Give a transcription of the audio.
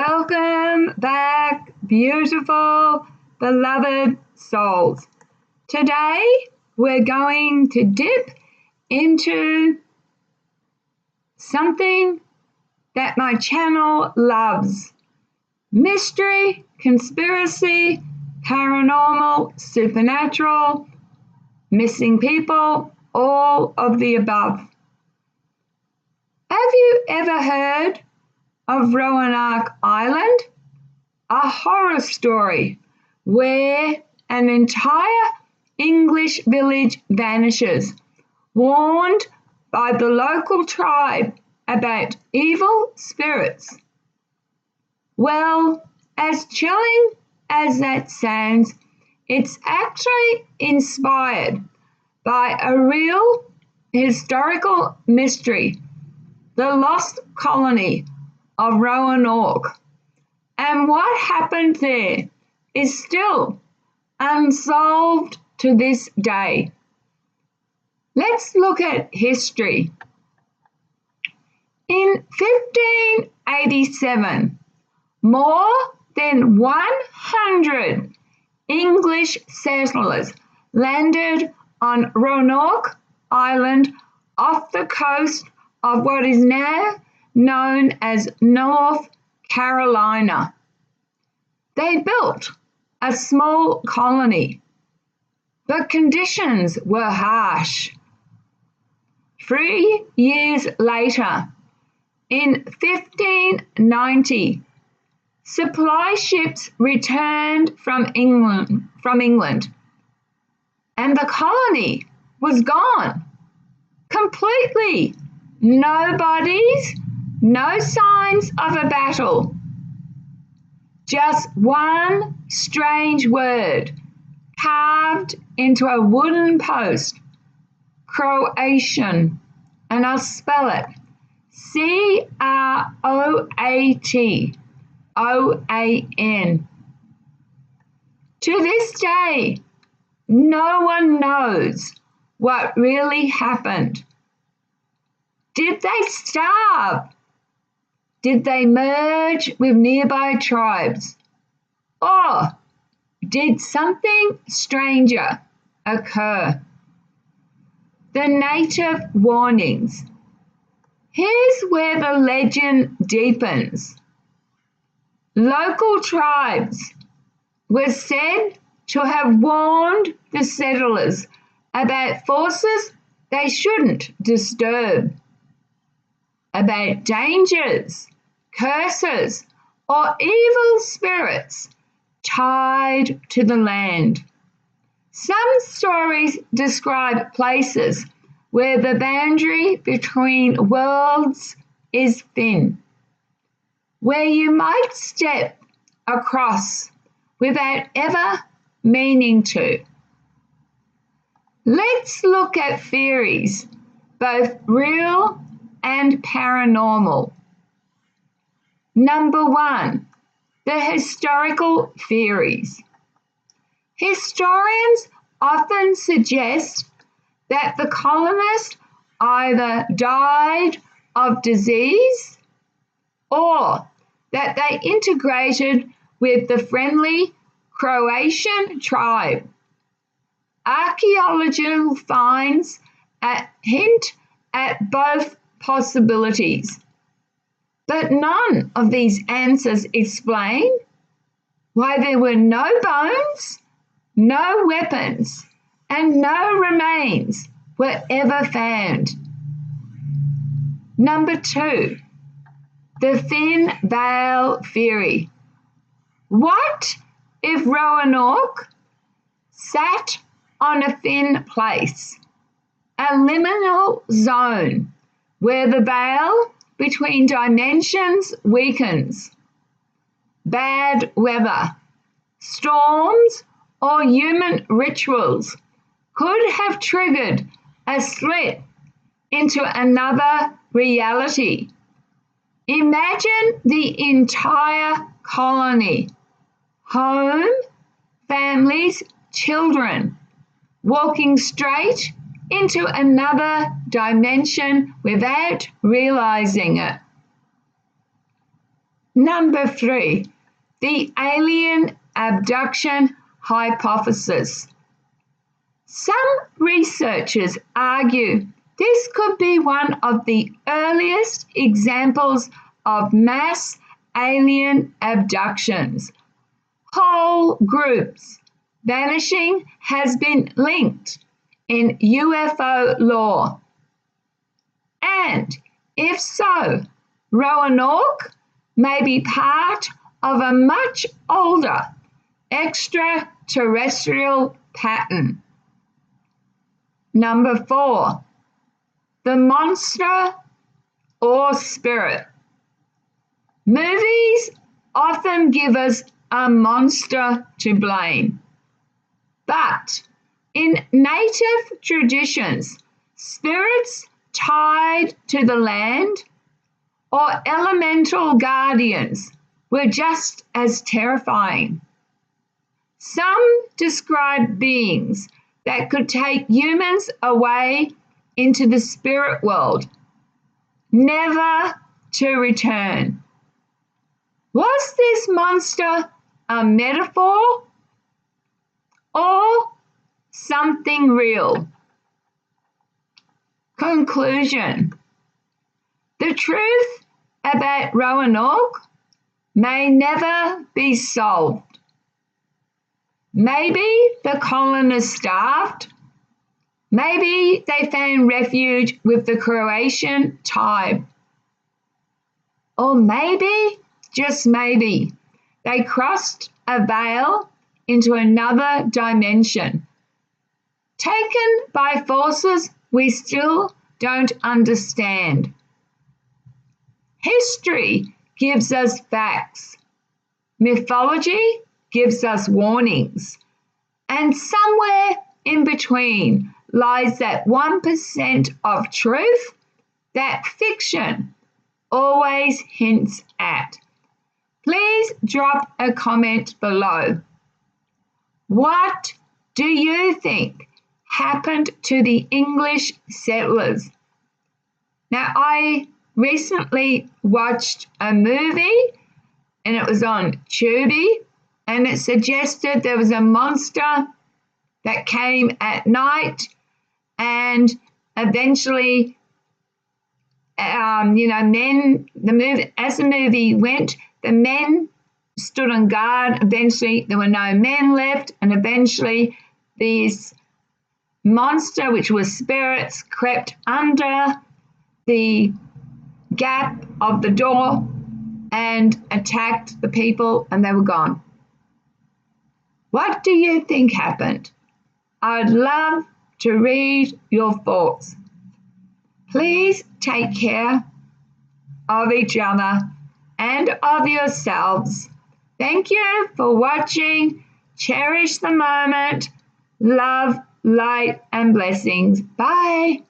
Welcome back, beautiful, beloved souls. Today we're going to dip into something that my channel loves: mystery, conspiracy, paranormal, supernatural, missing people, all of the above. Have you ever heard of Roanoke Island? A horror story where an entire English village vanishes, warned by the local tribe about evil spirits. Well, as chilling as that sounds, it's actually inspired by a real historical mystery, the lost colony of Roanoke. And what happened there is still unsolved to this day. Let's look at history. In 1587, more than 100 English settlers landed on Roanoke Island off the coast of what is now known as North Carolina. They built a small colony, but conditions were harsh. 3 years later, in 1590, supply ships returned from England, and the colony was gone completely. No bodies, no signs of a battle. Just one strange word carved into a wooden post: Croatian. And I'll spell it: Croatoan. To this day, no one knows what really happened. Did they starve? Did they merge with nearby tribes? Or did something stranger occur? The native warnings. Here's where the legend deepens. Local tribes were said to have warned the settlers about forces they shouldn't disturb, about dangers, curses, or evil spirits tied to the land. Some stories describe places where the boundary between worlds is thin, where you might step across without ever meaning to. Let's look at theories, both real and paranormal. Number 1, the historical theories. Historians often suggest that the colonists either died of disease or that they integrated with the friendly Croatian tribe. Archaeological finds hint at both possibilities, but none of these answers explain why there were no bones, no weapons, and no remains were ever found. Number 2, the thin veil theory. What if Roanoke sat on a thin place, a liminal zone where the veil between dimensions weakens? Bad weather, storms, or human rituals could have triggered a slit into another reality. Imagine the entire colony, home, families, children, walking straight into another dimension without realizing it. Number 3, the alien abduction hypothesis. Some researchers argue this could be one of the earliest examples of mass alien abductions. Whole groups vanishing has been linked in UFO lore. And if so, Roanoke may be part of a much older extraterrestrial pattern. Number 4, the monster or spirit. Movies often give us a monster to blame. But in native traditions, spirits tied to the land or elemental guardians were just as terrifying. Some describe beings that could take humans away into the spirit world, never to return. Was this monster a metaphor or something real? Conclusion. The truth about Roanoke may never be solved. Maybe the colonists starved. Maybe they found refuge with the Croatian tribe. Or maybe, just maybe, they crossed a veil into another dimension, taken by forces we still don't understand. History gives us facts. Mythology gives us warnings. And somewhere in between lies that 1% of truth that fiction always hints at. Please drop a comment below. What do you think happened to the English settlers? Now, I recently watched a movie and it was on Tubi, and it suggested there was a monster that came at night, and eventually, men, as the movie went, the men stood on guard. Eventually, there were no men left, and eventually, this monster, which was spirits, crept under the gap of the door and attacked the people, and they were gone. What do you think happened? I'd love to read your thoughts. Please take care of each other and of yourselves. Thank you for watching. Cherish the moment. Love, light, and blessings. Bye.